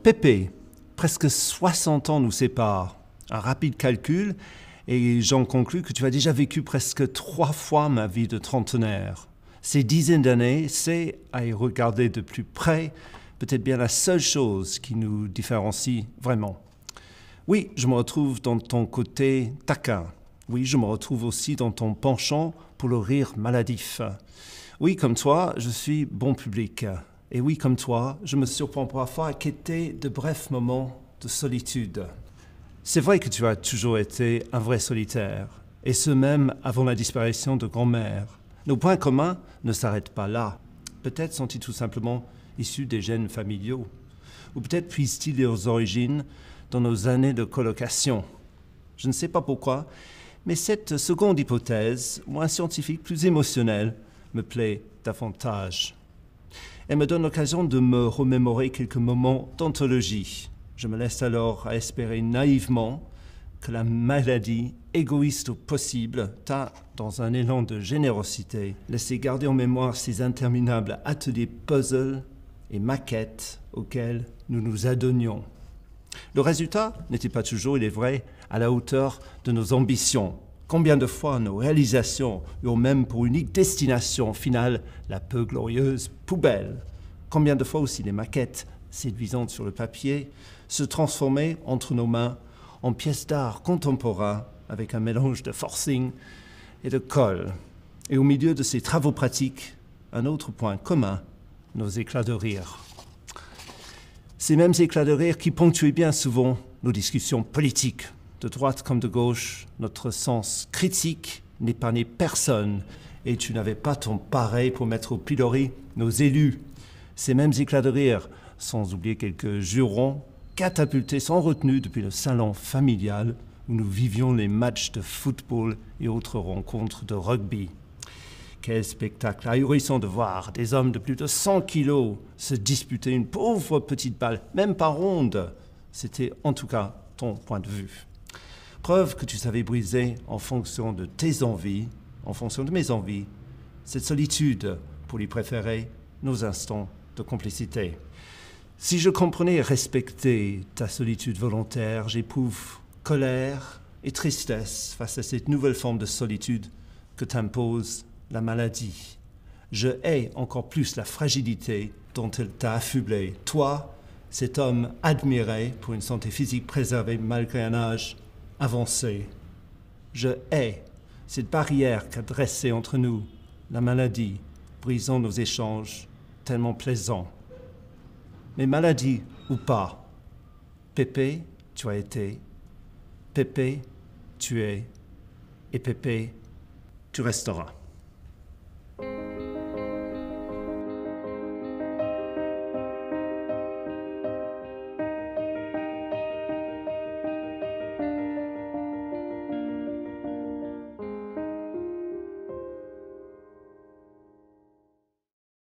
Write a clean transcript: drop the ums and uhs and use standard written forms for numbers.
Pépé, presque 60 ans nous séparent. Un rapide calcul, et j'en conclus que tu as déjà vécu presque 3 fois ma vie de trentenaire. Ces dizaines d'années, c'est, à y regarder de plus près, peut-être bien la seule chose qui nous différencie vraiment. Oui, je me retrouve dans ton côté taquin. Oui, je me retrouve aussi dans ton penchant pour le rire maladif. Oui, comme toi, je suis bon public. Et oui, comme toi, je me surprends parfois à quitter de brefs moments de solitude. C'est vrai que tu as toujours été un vrai solitaire, et ce même avant la disparition de grand-mère. Nos points communs ne s'arrêtent pas là. Peut-être sont-ils tout simplement issus des gènes familiaux, ou peut-être puisent-ils leurs origines dans nos années de colocation. Je ne sais pas pourquoi, mais cette seconde hypothèse, moins scientifique, plus émotionnelle, me plaît davantage. Elle me donne l'occasion de me remémorer quelques moments d'anthologie. Je me laisse alors à espérer naïvement que la maladie, égoïste au possible, t'a, dans un élan de générosité, laissé garder en mémoire ces interminables ateliers puzzles et maquettes auxquels nous nous adonnions. Le résultat n'était pas toujours, il est vrai, à la hauteur de nos ambitions. Combien de fois nos réalisations eurent même pour unique destination finale la peu glorieuse poubelle. Combien de fois aussi les maquettes, séduisantes sur le papier, se transformaient entre nos mains en pièces d'art contemporain avec un mélange de forcing et de colle. Et au milieu de ces travaux pratiques, un autre point commun, nos éclats de rire. Ces mêmes éclats de rire qui ponctuaient bien souvent nos discussions politiques. De droite comme de gauche, notre sens critique n'épargnait personne et tu n'avais pas ton pareil pour mettre au pilori nos élus. Ces mêmes éclats de rire, sans oublier quelques jurons, catapultés sans retenue depuis le salon familial où nous vivions les matchs de football et autres rencontres de rugby. Quel spectacle ahurissant de voir des hommes de plus de 100 kilos se disputer une pauvre petite balle, même pas ronde. C'était en tout cas ton point de vue. Preuve que tu savais briser en fonction de tes envies, en fonction de mes envies, cette solitude pour lui préférer nos instants de complicité. Si je comprenais et respectais ta solitude volontaire, j'éprouve colère et tristesse face à cette nouvelle forme de solitude que t'impose la maladie. Je hais encore plus la fragilité dont elle t'a affublé. Toi, cet homme admiré pour une santé physique préservée malgré un âge avancé. Je hais cette barrière qu'a dressée entre nous la maladie, brisant nos échanges tellement plaisants. Mais maladie ou pas, Pépé, tu as été, Pépé, tu es, et Pépé, tu resteras.